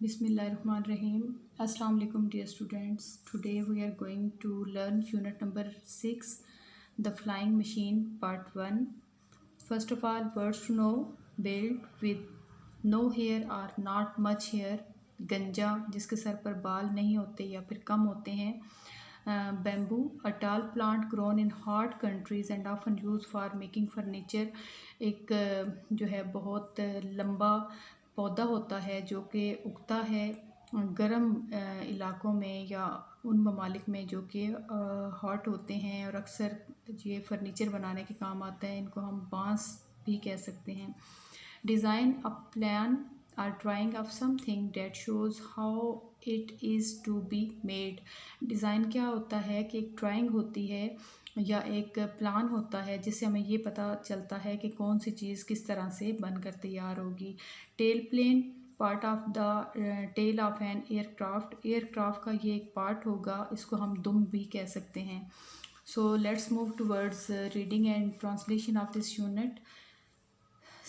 Bismillahirrahmanirrahim. Assalamu alaikum dear students. Today we are going to learn unit number 6, the flying machine part 1. First of all, words to know: build with no hair or not much hair, गंजा जिसके sir पर बाल नहीं होते या फिर कम होते हैं, bamboo, a tall plant grown in hot countries and often used for making furniture, एक जो है बहुत लंबा पौधा होता है जो कि उगता है गर्म इलाकों में या उन ममालिक में जो कि हॉट होते हैं और अक्सर ये फर्नीचर बनाने के काम आता है। इनको हम बांस भी कह सकते हैं। Design a plan or drawing of something that shows how it is to be made. Design क्या होता है कि एक ड्राइंग होती है या एक प्लान होता है जिससे हमें ये पता चलता है कि कौन सी चीज़ किस तरह से बनकर तैयार होगी। Tail plane, part of the tail of an aircraft, aircraft का ये एक पार्ट होगा, इसको हम दुम भी कह सकते हैं। So let's move towards reading and translation of this unit.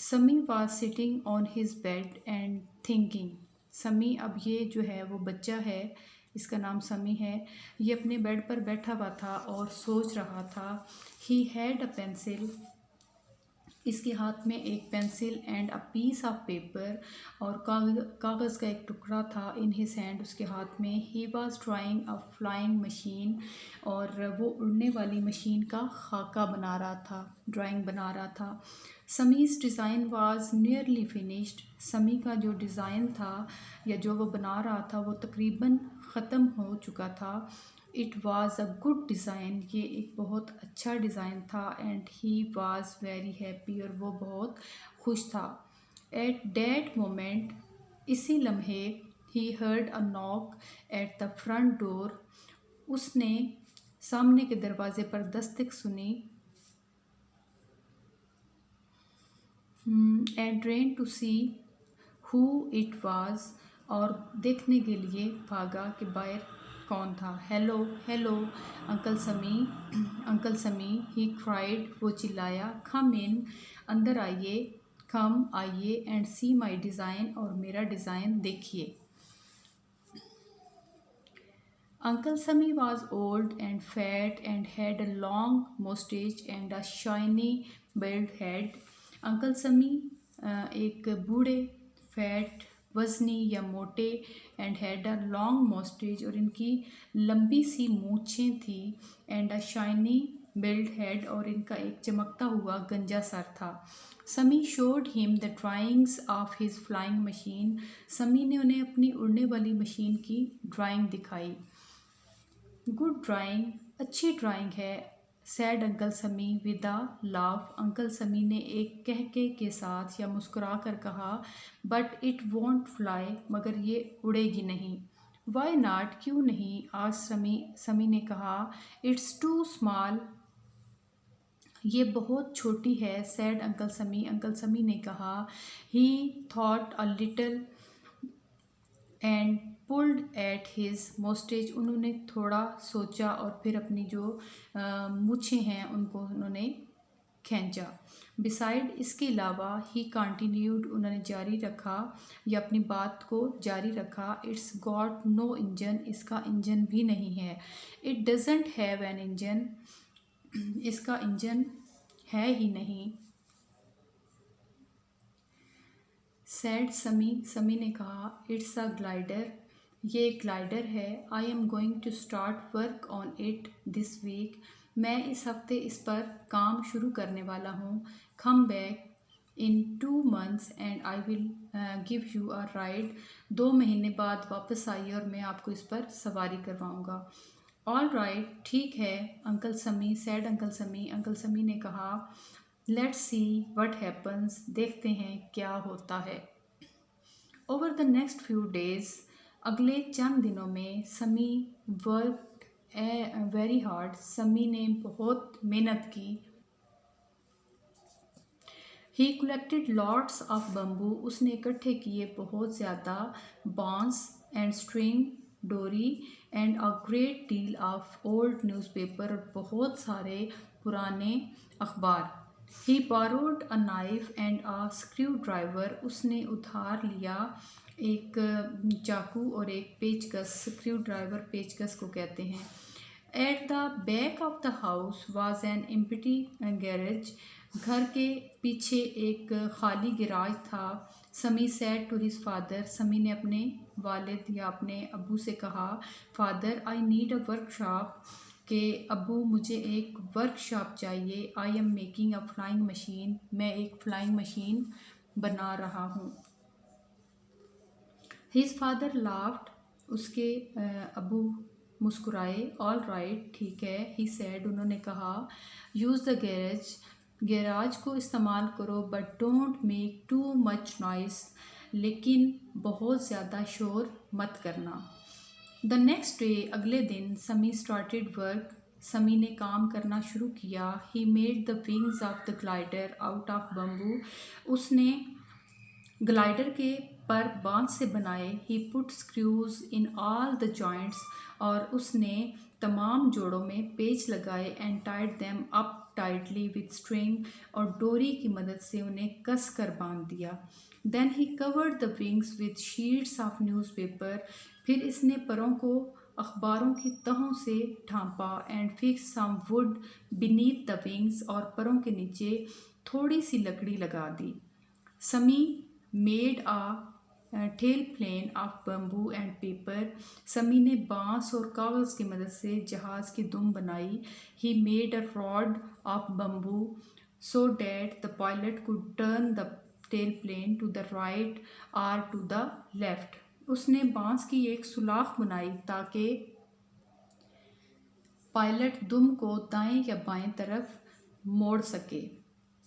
Sami was sitting on his bed and thinking. Sami, अब ये जो है वो बच्चा है, इसका नाम समी है। ये अपने बेड पर बैठा हुआ था और सोच रहा था। ही हैड अ पेंसिल, इसके हाथ में एक pencil and a piece of paper, और कागज़ का एक टुकड़ा था। इन हिज हैंड, उसके हाथ में। He was drawing a flying machine, और वो उड़ने वाली मशीन का खाका बना रहा था, ड्राइंग बना रहा था। समीज़ डिज़ाइन वाज नियरली फिनिश्ड, समी का जो डिज़ाइन था या जो वो बना रहा था वो तकरीबन ख़त्म हो चुका था। It was a good design, ये एक बहुत अच्छा डिज़ाइन था। And he was very happy, और वो बहुत खुश था। एट दैट मोमेंट, इसी लम्हे, he heard a knock at the front door, उसने सामने के दरवाजे पर दस्तक सुनी। And ran to see who it was, और देखने के लिए भागा कि बाहर कौन था। Hello hello uncle Sami, uncle Sami, he cried, वो चिल्लाया। कम इन, अंदर आइए। कम, आइए। एंड सी माई डिज़ाइन, और मेरा डिज़ाइन देखिए। Uncle Sami was old and fat and had a long mustache and a shiny bald head. Uncle Sami एक बूढ़े, फैट, वजनी या मोटे, एंड हैड अ लॉन्ग मोस्टेज, और इनकी लंबी सी मूछें थी। And a shiny build head, और इनका एक चमकता हुआ गंजा सर था। समी showed him the drawings of his flying machine, समी ने उन्हें अपनी उड़ने वाली मशीन की ड्राइंग दिखाई। गुड ड्राइंग, अच्छी ड्राइंग है। सैड अंकल समी with a laugh, uncle Sami ने एक कहके के साथ या मुस्कुरा कर कहा। बट इट वॉन्ट फ्लाई, मगर ये उड़ेगी नहीं। वाई नॉट, क्यों नहीं? आज समी ने कहा। इट्स टू स्मॉल, ये बहुत छोटी है। सैड अंकल समी ने कहा। He thought a little and pulled at his moustache, उन्होंने थोड़ा सोचा और फिर अपनी जो मूछें हैं उनको उन्होंने खींचा। बिसाइड, इसके अलावा, ही कंटिन्यूड, उन्होंने जारी रखा या अपनी बात को जारी रखा। इट्स गॉट नो इंजन, इसका इंजन भी नहीं है। It doesn't have an engine, इसका इंजन है ही नहीं। सैड समी, समी ने कहा। इट्स अ ग्लाइडर, ये ग्लाइडर है। I am going to start work on it this week, मैं इस हफ्ते इस पर काम शुरू करने वाला हूँ। Come back in 2 months and I will give you a ride, 2 महीने बाद वापस आइए और मैं आपको इस पर सवारी करवाऊँगा। ऑल राइट, ठीक है अंकल समी, सैड अंकल समी ने कहा। लेट्स सी व्हाट हैपन्स, देखते हैं क्या होता है। Over the next few days, अगले चंद दिनों में, समी वर्कड वेरी हार्ड, समी ने बहुत मेहनत की। He collected lots of bamboo, उसने इकट्ठे किए बहुत ज़्यादा बांस एंड स्ट्रिंग, डोरी, and a great deal of old newspaper, और बहुत सारे पुराने अखबार। He borrowed a knife and a screwdriver, उसने उधार लिया एक चाकू और एक पेचकस, स्क्रू ड्राइवर पेचकस को कहते हैं। At the back of the house was an empty garage. घर के पीछे एक खाली गैराज था। समी सैड टू हिज फादर। समी ने अपने वालिद या अपने अबू से कहा, father I need a workshop, कि अबू मुझे एक वर्कशॉप चाहिए। I am making a flying machine, मैं एक फ्लाइंग मशीन बना रहा हूँ। हिज फादर लाफ्ड, उसके अबू मुस्कुराए। ऑल राइट, ठीक है। ही सैड, उन्होंने कहा, यूज़ द गैराज को इस्तेमाल करो, but don't make too much noise, लेकिन बहुत ज़्यादा शोर मत करना। द नेक्स्ट डे, अगले दिन, समी स्टार्टेड वर्क, समी ने काम करना शुरू किया। He made the wings of the glider out of bamboo, उसने ग्लाइडर के पर बांस से बनाए। He put screws in all the joints, और उसने तमाम जोड़ों में पेच लगाए। And tied them up tightly with string, और डोरी की मदद से उन्हें कस कर बांध दिया। Then he covered the wings with sheets of newspaper, फिर इसने परों को अखबारों की तहों से ढांपा। And fix some wood beneath the wings, और परों के नीचे थोड़ी सी लकड़ी लगा दी। Sami made a tail plane of bamboo and paper, Sami ने बांस और कागज़ की मदद से जहाज की दुम बनाई। He made a rod of bamboo so that the pilot could turn the tail plane to the right और टू द लेफ्ट, उसने बांस की एक सुलाख बनाई ताकि पायलट दुम को दाएं या बाएं तरफ मोड़ सके।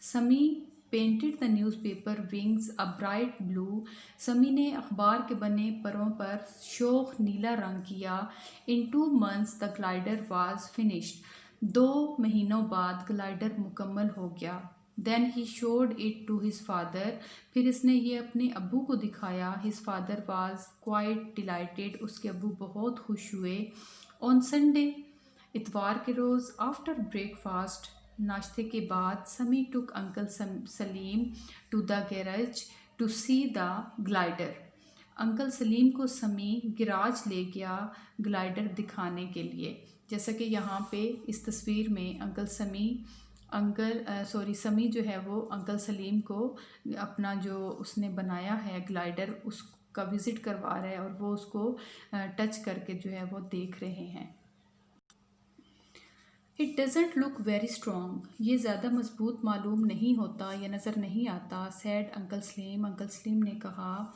समी painted the newspaper wings a bright blue, समी ने अखबार के बने परों पर शोख नीला रंग किया। In 2 months the glider was finished, 2 महीनों बाद ग्लाइडर मुकम्मल हो गया। Then he showed it to his father, फिर इसने ये अपने अब्बू को दिखाया। His father was quite delighted, उसके अब्बू बहुत खुश हुए। ऑन संडे, इतवार के रोज़, आफ्टर ब्रेकफास्ट, नाश्ते के बाद, Sami took uncle Salim to the garage to see the glider, uncle Salim को समी गैराज ले गया ग्लाइडर दिखाने के लिए। जैसा कि यहाँ पे इस तस्वीर में समी जो है वो अंकल सलीम को अपना जो उसने बनाया है ग्लाइडर उसका विज़िट करवा रहा है, और वो उसको टच करके जो है वो देख रहे हैं। It doesn't look very strong, ये ज़्यादा मजबूत मालूम नहीं होता या नज़र नहीं आता। सैड अंकल सलीम ने कहा।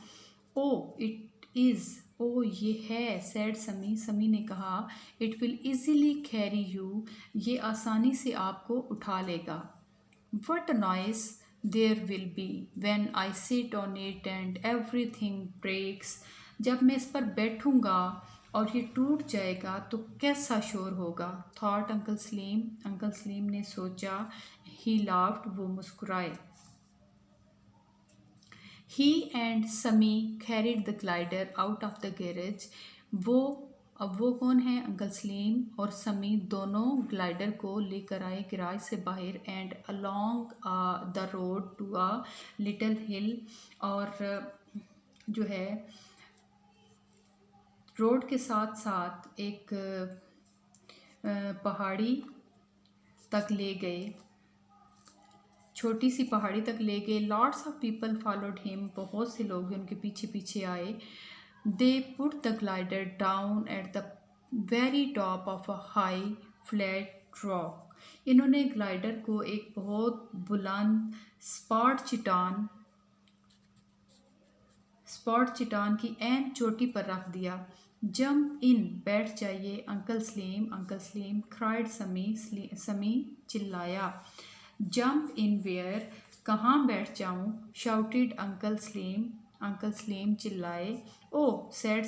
ओ इट इज़, ओ ये है। सैड समी ने कहा। It will easily carry you, ये आसानी से आपको उठा लेगा। What a noise there will be when I sit on it and everything breaks, जब मैं इस पर बैठूंगा और ये टूट जाएगा तो कैसा शोर होगा। थॉट अंकल सलीम ने सोचा। ही लाफ्ड, वो मुस्कुराए। ही एंड समी carried the glider out of the garage, अब वो कौन है? अंकल सलीम और समी दोनों ग्लाइडर को लेकर आए गैराज से बाहर। And along the road to a little hill, और जो है रोड के साथ साथ एक पहाड़ी तक ले गए, छोटी सी पहाड़ी तक ले गए। Lots of people followed him, बहुत से लोग उनके पीछे पीछे आए। They put the glider down at the very top of a high flat rock, इन्होंने ग्लाइडर को एक बहुत बुलंद स्पॉट चट्टान की ऐन चोटी पर रख दिया। जंप इन, बैठ जाइए अंकल सलीम क्राइड समी चिल्लाया। जंप इन वेयर, कहाँ बैठ जाऊँ? शाउटेड अंकल सलीम चिल्लाए। ओ सैड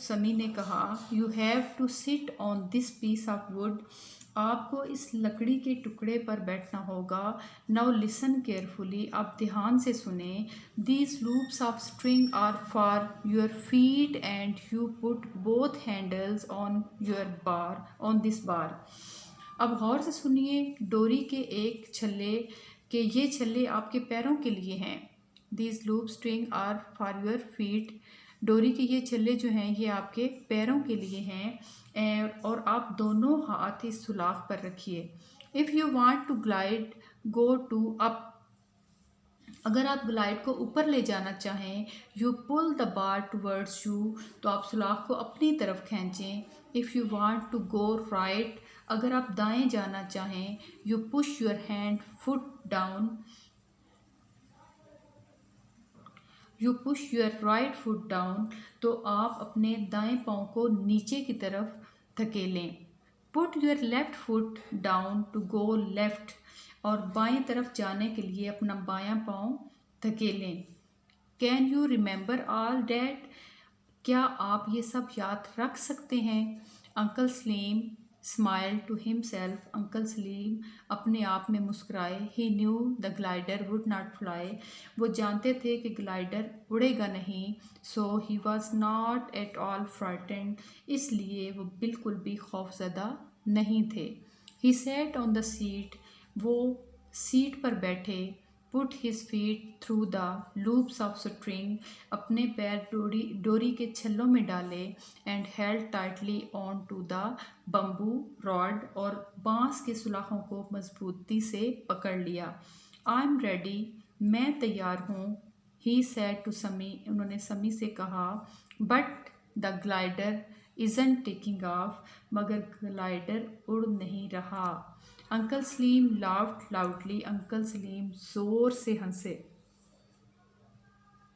समी ने कहा। You have to sit on this piece of wood, आपको इस लकड़ी के टुकड़े पर बैठना होगा। नाउ लिसन केयरफुली, आप ध्यान से सुने। These loops of string are for your feet and you put both handles on this bar. अब गौर से सुनिए, डोरी के ये छल्ले आपके पैरों के लिए हैं। These loop string are for your feet. डोरी के ये छल्ले जो हैं ये आपके पैरों के लिए हैं और आप दोनों हाथ इस सुलाख पर रखिए। If you want to glide go to up. अगर आप ग्लाइड को ऊपर ले जाना चाहें, you pull the bar towards you, तो आप सुलाख को अपनी तरफ खींचें। If you want to go right, अगर आप दाएं जाना चाहें, you push your hand foot down, you push your right foot down, तो आप अपने दाएं पाँव को नीचे की तरफ धकेलें। Put your left foot down to go left, और बाएं तरफ जाने के लिए अपना बायां पाँव धकेलें। Can you remember all that, क्या आप ये सब याद रख सकते हैं? Uncle Salim smile to himself, uncle Salim अपने आप में मुस्कुराए। He knew the glider would not fly, वो जानते थे कि ग्लाइडर उड़ेगा नहीं। So he was not at all frightened, इसलिए वो बिल्कुल भी खौफजदा नहीं थे। He sat on the seat, वो सीट पर बैठे। Put his feet through the loops of string, अपने पैर डोरी के छल्लों में डाले। And held tightly on to the bamboo rod, और बांस के सुलाखों को मजबूती से पकड़ लिया। आई एम रेडी, मैं तैयार हूँ। ही सेड टू समी, उन्होंने समी से कहा। But the glider isn't taking of, मगर ग्लाइडर उड़ नहीं रहा। Uncle Salim laughed loudly, uncle Salim ज़ोर से हंसे।